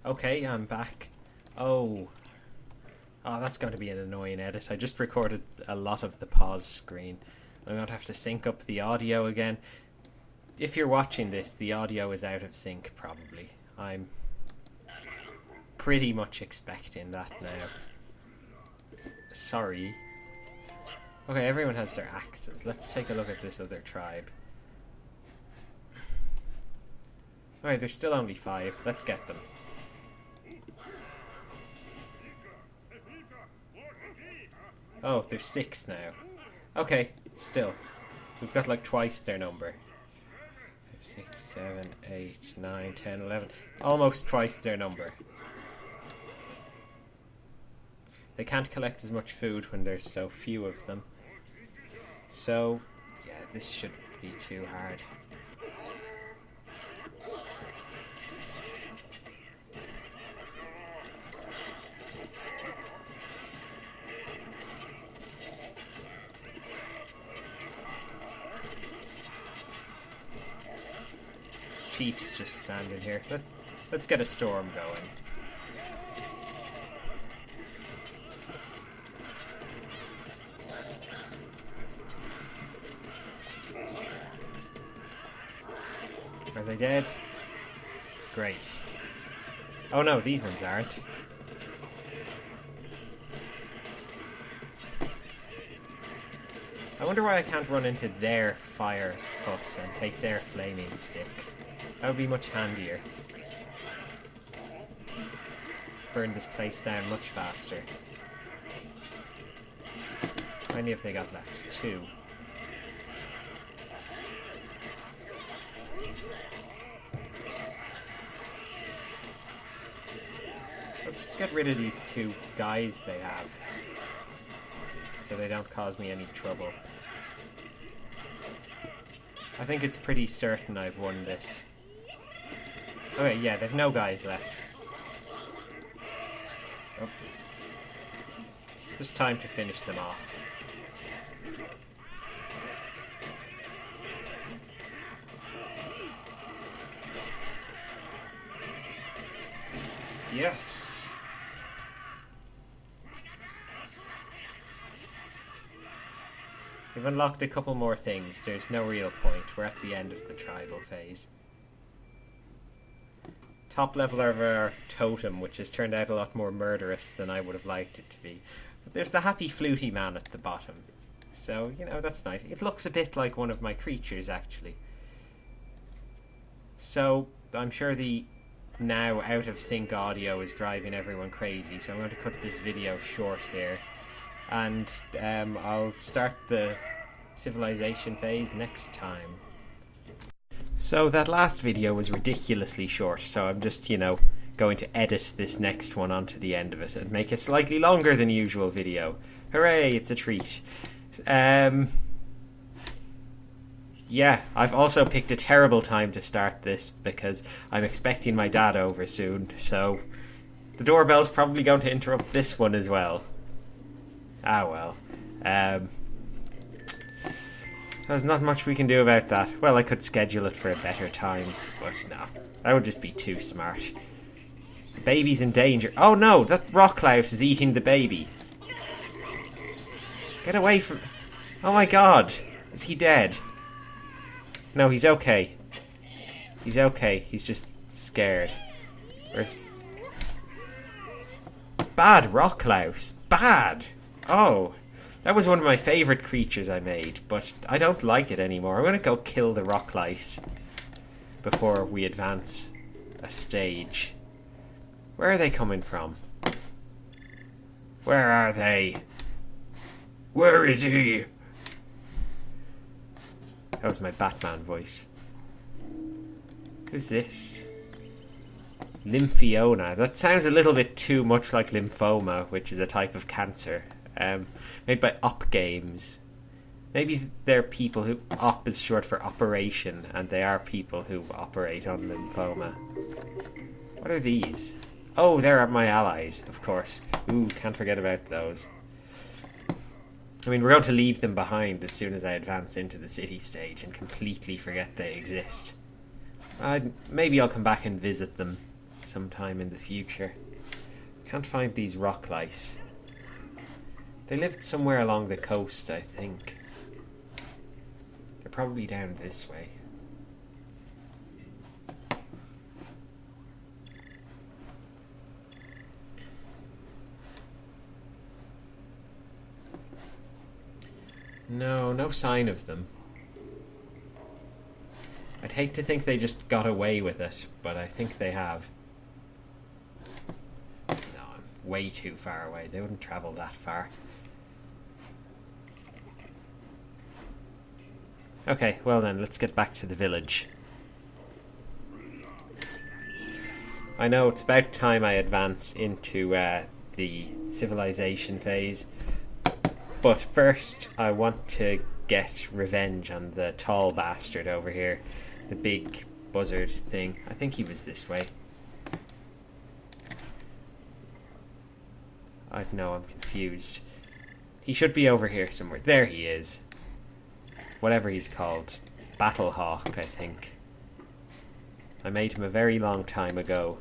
Okay, I'm back. Oh. Oh, that's going to be an annoying edit. I just recorded a lot of the pause screen. I'm going to have to sync up the audio again. If you're watching this, the audio is out of sync, probably. I'm pretty much expecting that now. Sorry. Okay, everyone has their axes. Let's take a look at this other tribe. Alright, there's still only 5. Let's get them. Oh, there's 6 now. Okay, still. We've got like twice their number. 5, 6, 7, 8, 9, 10, 11. Almost twice their number. They can't collect as much food when there's so few of them. So, yeah, this shouldn't be too hard. Chief's just standing here. Let's get a storm going. Are they dead? Great. Oh no, these ones aren't. I wonder why I can't run into their fire hut and take their flaming sticks. That would be much handier. Burn this place down much faster. How many have they got left? 2. Let's just get rid of these 2 guys they have, so they don't cause me any trouble. I think it's pretty certain I've won this. Okay, yeah, they've no guys left. Oh. Just time to finish them off. Yes! We've unlocked a couple more things. There's no real point. We're at the end of the tribal phase. Top level of our totem, which has turned out a lot more murderous than I would have liked it to be. But there's the happy fluty man at the bottom. So, you know, that's nice. It looks a bit like one of my creatures, actually. So, I'm sure the now out of sync audio is driving everyone crazy, so I'm going to cut this video short here. And I'll start the civilization phase next time. So that last video was ridiculously short, so I'm just, going to edit this next one onto the end of it and make it slightly longer than usual video. Hooray, it's a treat. Yeah, I've also picked a terrible time to start this because I'm expecting my dad over soon, so the doorbell's probably going to interrupt this one as well. Ah well. There's not much we can do about that. Well, I could schedule it for a better time, but no. That would just be too smart. The baby's in danger. Oh no, that rock louse is eating the baby. Get away from... Oh my god. Is he dead? No, he's okay. He's okay. He's just scared. Where's... Bad rock louse. Bad. Oh. That was one of my favourite creatures I made, but I don't like it anymore. I'm going to go kill the rock lice before we advance a stage. Where are they coming from? Where are they? Where is he? That was my Batman voice. Who's this? Lymphiona. That sounds a little bit too much like lymphoma, which is a type of cancer. Made by Op Games. Maybe they're people who... Op is short for operation, and they are people who operate on lymphoma. What are these? Oh, they're my allies, of course. Ooh, can't forget about those. I mean, we're going to leave them behind as soon as I advance into the city stage and completely forget they exist. Maybe I'll come back and visit them sometime in the future. Can't find these rock lice. They lived somewhere along the coast, I think. They're probably down this way. No sign of them. I'd hate to think they just got away with it, but I think they have. No, I'm way too far away. They wouldn't travel that far. Okay, well then, let's get back to the village. I know it's about time I advance into the civilization phase, but first I want to get revenge on the tall bastard over here. The big buzzard thing. I think he was this way. I know, I'm confused. He should be over here somewhere. There he is. Whatever he's called. Battlehawk, I think. I made him a very long time ago.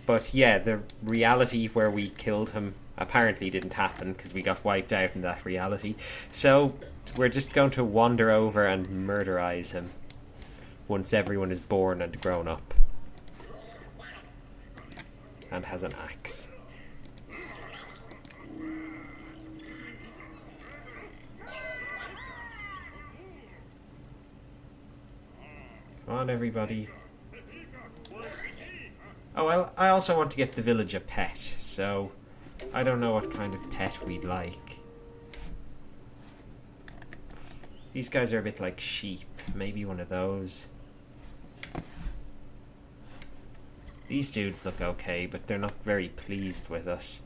But yeah, the reality where we killed him apparently didn't happen because we got wiped out in that reality. So we're just going to wander over and murderize him once everyone is born and grown up and has an axe. Come on, everybody. Oh, well, I also want to get the village a pet, so I don't know what kind of pet we'd like. These guys are a bit like sheep. Maybe one of those. These dudes look okay, but they're not very pleased with us.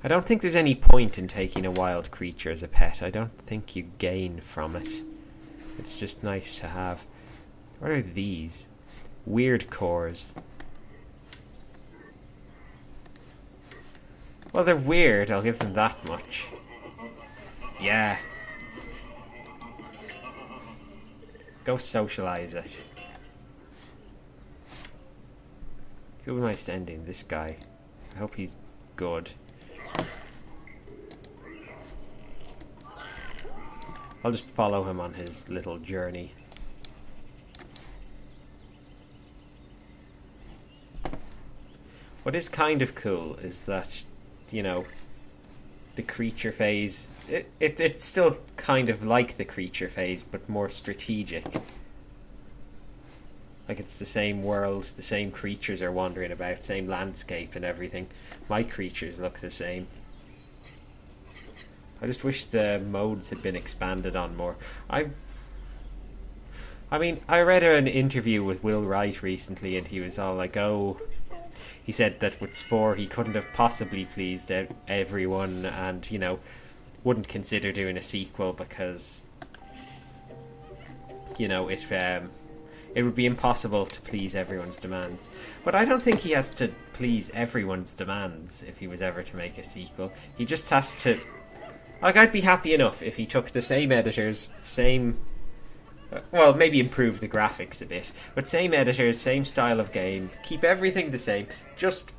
I don't think there's any point in taking a wild creature as a pet. I don't think you gain from it. It's just nice to have. What are these? Weird cores. Well, they're weird, I'll give them that much. Yeah. Go socialize it. Who am I sending? This guy. I hope he's good. I'll just follow him on his little journey. What is kind of cool is that, you know, the creature phase, it's still kind of like the creature phase, but more strategic. Like, it's the same world, the same creatures are wandering about, same landscape and everything. My creatures look the same. I just wish the modes had been expanded on more. I mean, I read an interview with Will Wright recently, and he was all like, oh... He said that with Spore he couldn't have possibly pleased everyone, and, you know, wouldn't consider doing a sequel because, you know, it would be impossible to please everyone's demands. But I don't think he has to please everyone's demands if he was ever to make a sequel. He just has to... Like, I'd be happy enough if he took the same editors, same... well, maybe improve the graphics a bit, but same editors, same style of game, keep everything the same, just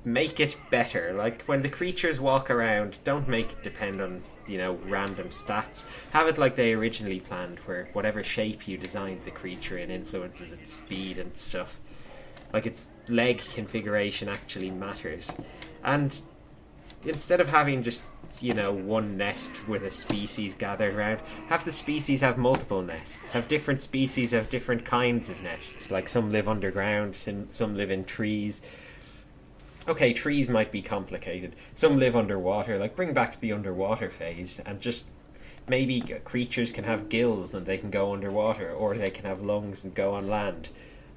make it better. Like, when the creatures walk around, don't make it depend on, you know, random stats. Have it like they originally planned, where whatever shape you designed the creature in influences its speed and stuff. Like, its leg configuration actually matters. And instead of having just, you know, one nest with a species gathered around, have the species have multiple nests. Have different species have different kinds of nests. Like, some live underground, some live in trees. Okay, trees might be complicated. Some live underwater. Like, bring back the underwater phase, and just maybe creatures can have gills and they can go underwater, or they can have lungs and go on land.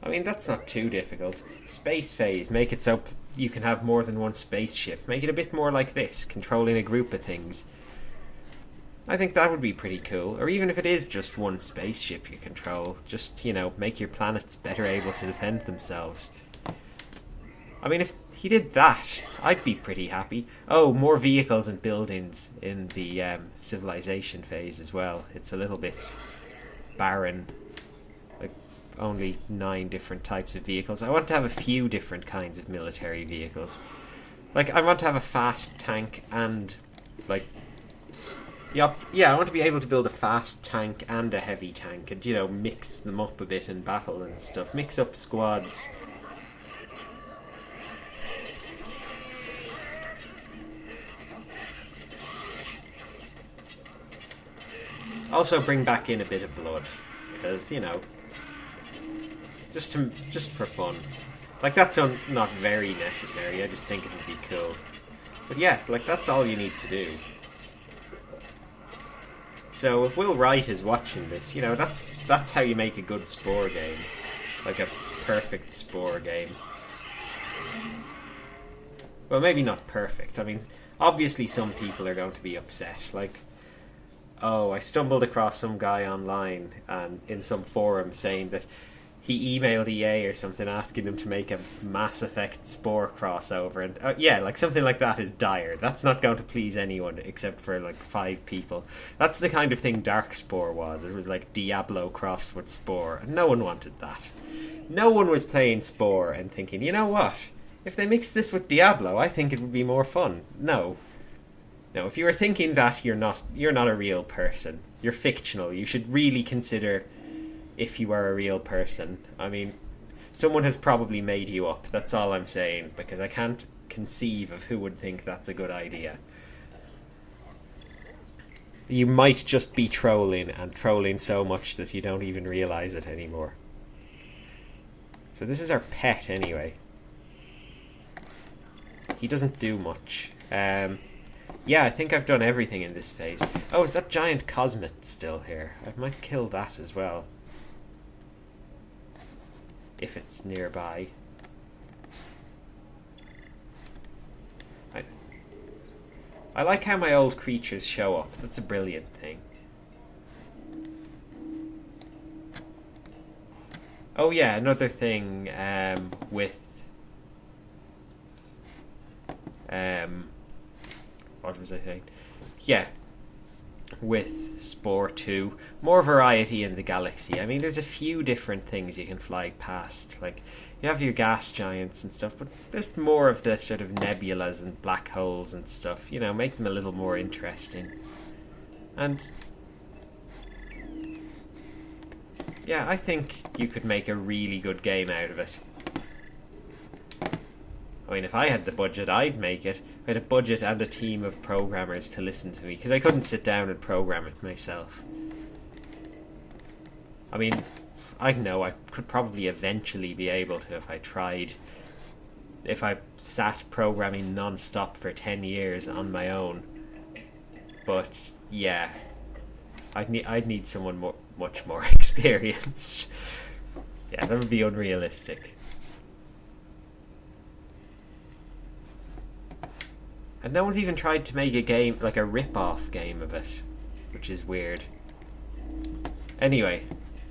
I mean, that's not too difficult. Space phase, make it so you can have more than one spaceship. Make it a bit more like this, controlling a group of things. I think that would be pretty cool. Or even if it is just one spaceship you control, just, you know, make your planets better able to defend themselves. I mean, if he did that, I'd be pretty happy. Oh, more vehicles and buildings in the civilization phase as well. It's a little bit barren only 9 different types of vehicles. I want to have a few different kinds of military vehicles. Like, I want to have a fast tank and, like... Yeah, I want to be able to build a fast tank and a heavy tank and, you know, mix them up a bit in battle and stuff. Mix up squads. Also bring back in a bit of blood, because, you know, just for fun. Like, that's not very necessary, I just think it would be cool. But yeah, like, that's all you need to do. So if Will Wright is watching this, you know, that's how you make a good Spore game. Like a perfect Spore game. Well, maybe not perfect. I mean, obviously some people are going to be upset. Like, oh, I stumbled across some guy online and in some forum saying that he emailed EA or something asking them to make a Mass Effect Spore crossover. And yeah, like something like that is dire. That's not going to please anyone except for like 5 people. That's the kind of thing Dark Spore was. It was like Diablo crossed with Spore. And no one wanted that. No one was playing Spore and thinking, you know what? If they mix this with Diablo, I think it would be more fun. No. No, if you were thinking that, you're not a real person. You're fictional. You should really consider if you are a real person. I mean, someone has probably made you up. That's all I'm saying, because I can't conceive of who would think that's a good idea. You might just be trolling, and trolling so much that you don't even realise it anymore. So this is our pet, anyway. He doesn't do much. Yeah, I think I've done everything in this phase. Oh, is that giant Cosmet still here? I might kill that as well. If it's nearby. I like how my old creatures show up. That's a brilliant thing. Oh yeah, another thing with... what was I saying? Yeah, with Spore 2, more variety in the galaxy. I mean, there's a few different things you can fly past. Like, you have your gas giants and stuff, but there's more of the sort of nebulas and black holes and stuff. You know, make them a little more interesting. And yeah, I think you could make a really good game out of it. I mean, if I had the budget, I'd make it. I had a budget and a team of programmers to listen to me, because I couldn't sit down and program it myself. I mean, I know I could probably eventually be able to if I tried. If I sat programming non-stop for 10 years on my own. But, yeah. I'd need someone much more experienced. Yeah, that would be unrealistic. And no one's even tried to make a game, like a rip-off game of it, which is weird. Anyway,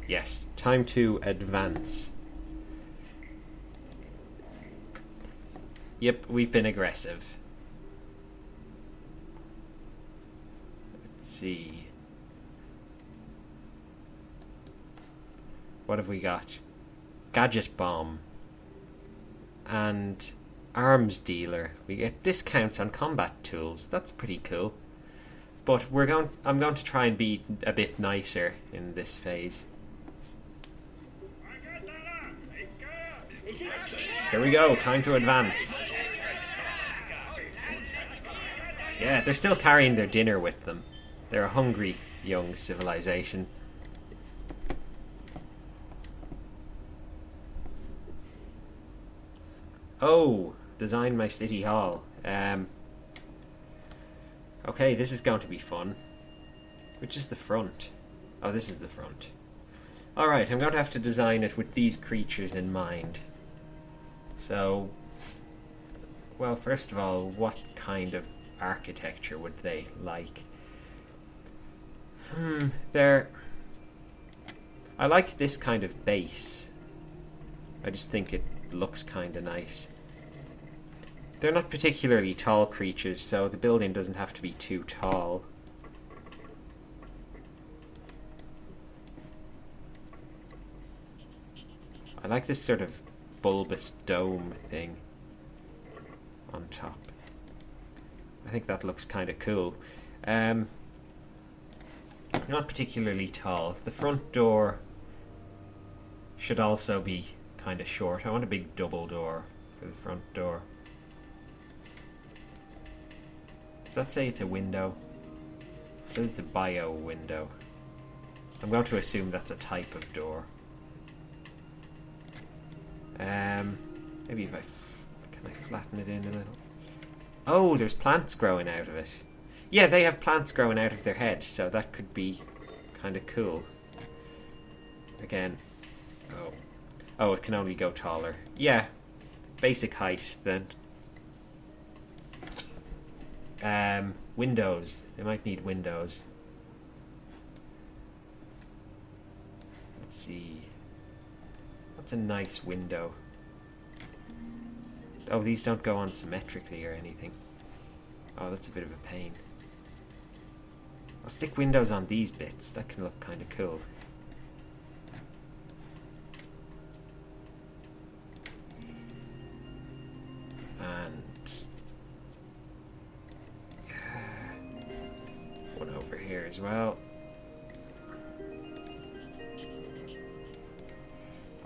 yes, time to advance. Yep, we've been aggressive. Let's see. What have we got? Gadget bomb. And arms dealer. We get discounts on combat tools. That's pretty cool. But I'm going to try and be a bit nicer in this phase. Here we go, time to advance. Yeah, they're still carrying their dinner with them. They're a hungry young civilization. Oh, design my city hall. Okay, this is going to be fun. Which is the front? Oh, this is the front. Alright, I'm going to have to design it with these creatures in mind. So, well, first of all, what kind of architecture would they like? I like this kind of base. I just think it looks kind of nice. They're not particularly tall creatures, so the building doesn't have to be too tall. I like this sort of bulbous dome thing on top. I think that looks kind of cool. Not particularly tall. The front door should also be kind of short. I want a big double door for the front door. Does that say it's a window? It says it's a bio window. I'm going to assume that's a type of door. Maybe if can I flatten it in a little? Oh, there's plants growing out of it. Yeah, they have plants growing out of their head, so that could be kind of cool. Again, oh, it can only go taller. Yeah, basic height then. Windows. They might need windows. Let's see. What's a nice window? Oh, these don't go on symmetrically or anything. Oh, that's a bit of a pain. I'll stick windows on these bits. That can look kind of cool. And one over here as well.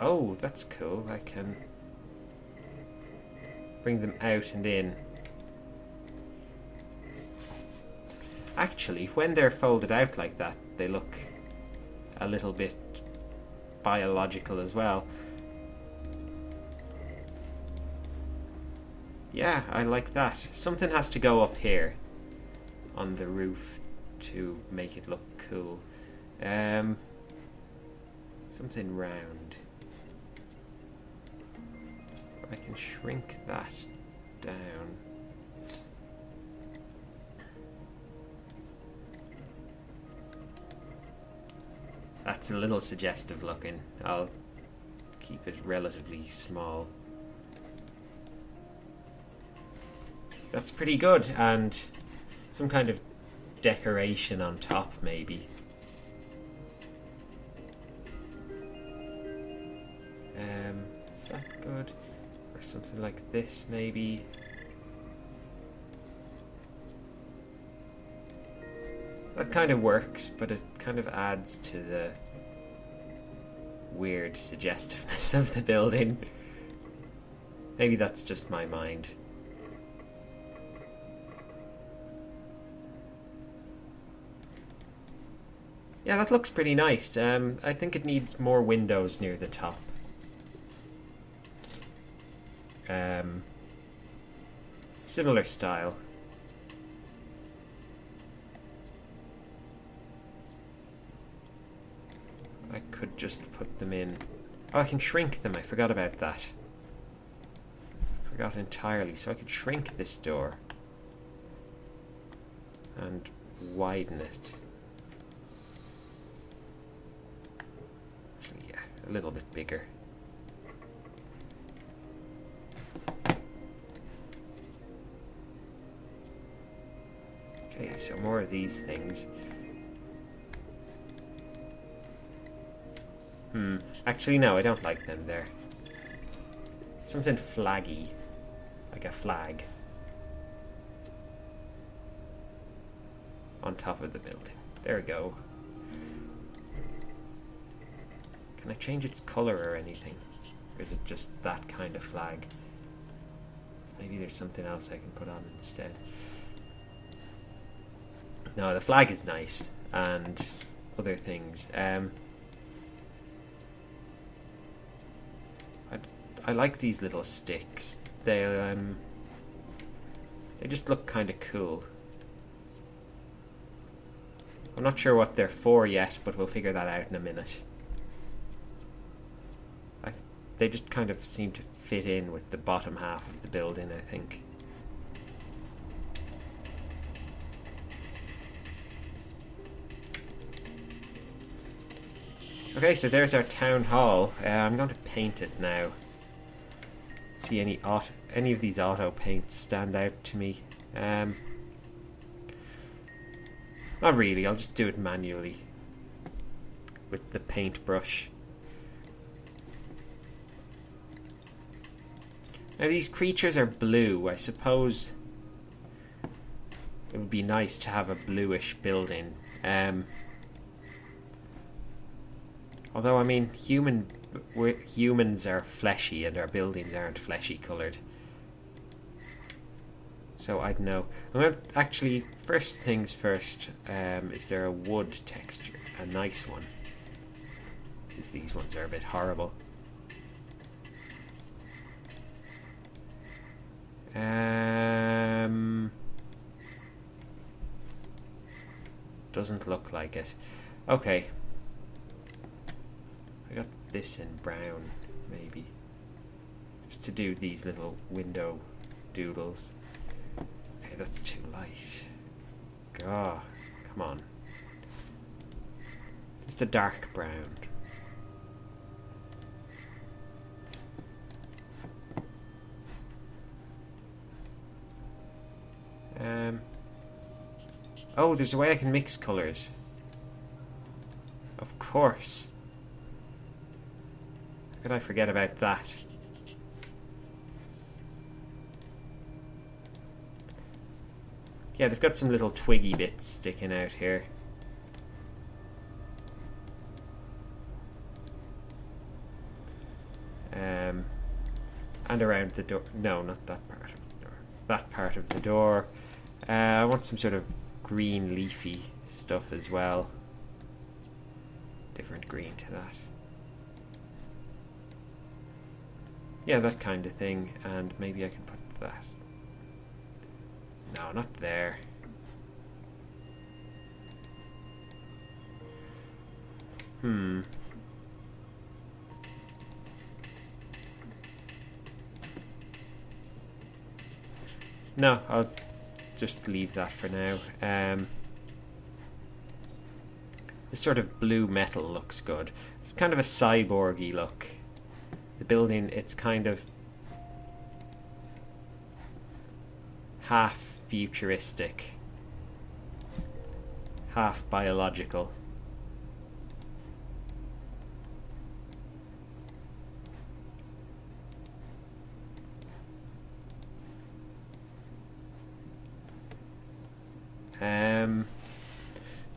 Oh, that's cool. I can bring them out and in. Actually, when they're folded out like that, they look a little bit biological as well. Yeah, I like that. Something has to go up here on the roof to make it look cool. Something round. I can shrink that down. That's a little suggestive looking. I'll keep it relatively small. That's pretty good, and some kind of decoration on top maybe. Is that good? Or something like this maybe. That kind of works, but it kind of adds to the weird suggestiveness of the building. Maybe that's just my mind. Yeah, that looks pretty nice. I think it needs more windows near the top. Similar style. I could just put them in. Oh, I can shrink them. I forgot about that. Forgot entirely. So I could shrink this door and widen it. Actually, yeah, a little bit bigger. Okay, so more of these things. Actually, no, I don't like them there. Something flaggy. Like a flag. On top of the building. There we go. Can I change its color or anything? Or is it just that kind of flag? Maybe there's something else I can put on instead. No, the flag is nice. And other things. I like these little sticks. They just look kind of cool. I'm not sure what they're for yet, but we'll figure that out in a minute. They just kind of seem to fit in with the bottom half of the building, I think. Okay, so there's our town hall. I'm going to paint it now. See any of these auto paints stand out to me? Not really. I'll just do it manually with the paintbrush. Now these creatures are blue. I suppose it would be nice to have a bluish building. Although, I mean, humans are fleshy and our buildings aren't fleshy coloured. So I don't know. I'm going to actually, first things first, is there a wood texture? A nice one. Because these ones are a bit horrible. Doesn't look like it. Okay. I got this in brown, maybe. Just to do these little window doodles. Okay, that's too light. God, come on. Just a dark brown. Oh, there's a way I can mix colours. Of course. How could I forget about that? Yeah, they've got some little twiggy bits sticking out here. And around the door. No, not that part of the door. That part of the door. I want some sort of green leafy stuff as well. Different green to that. Yeah, that kind of thing. And maybe I can put that. No, not there. No, I'll just leave that for now. This sort of blue metal looks good. It's kind of a cyborgy look. The building, it's kind of half futuristic, half biological.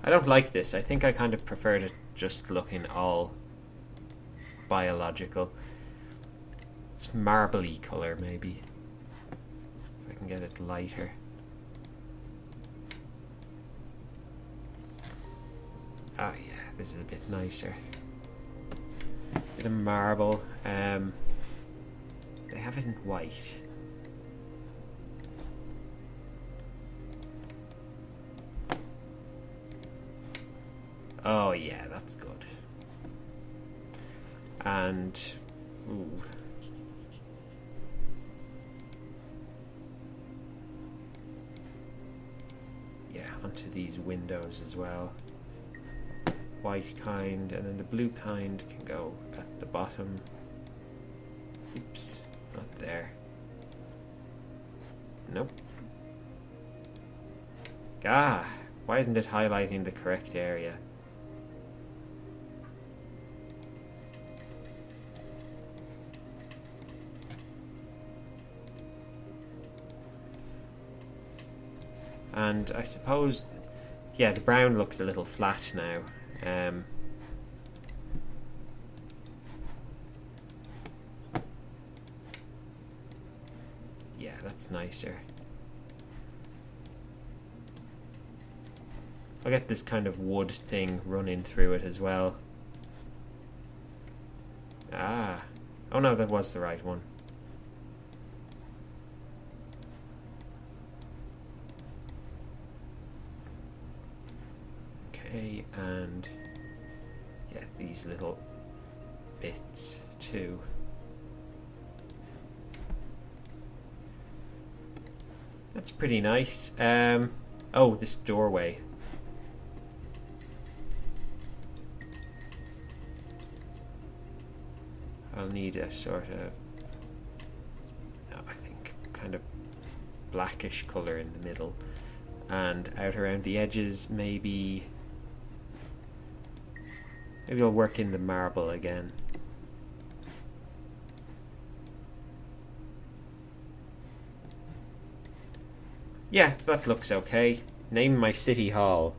I don't like this. I think I kind of preferred it just looking all biological. It's marbly colour, maybe. If I can get it lighter. Oh yeah, this is a bit nicer. Bit of marble. They have it in white. Oh yeah, that's good. And ooh. Yeah, onto these windows as well. White kind, and then the blue kind can go at the bottom. Oops, not there. Nope. Ah, why isn't it highlighting the correct area? And I suppose, yeah, the brown looks a little flat now. Yeah, that's nicer. I'll get this kind of wood thing running through it as well. Ah. Oh no, that was the right one. Okay, and yeah, these little bits too. That's pretty nice. Oh, this doorway. I'll need a sort of, no, I think kind of blackish colour in the middle, and out around the edges maybe I'll work in the marble again. Yeah, that looks okay. Name my city hall.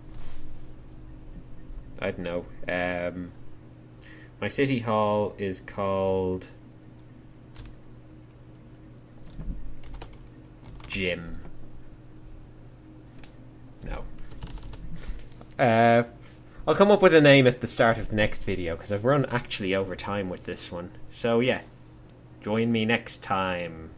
I don't know. My city hall is called Gym. No. I'll come up with a name at the start of the next video because I've run actually over time with this one. So yeah, join me next time.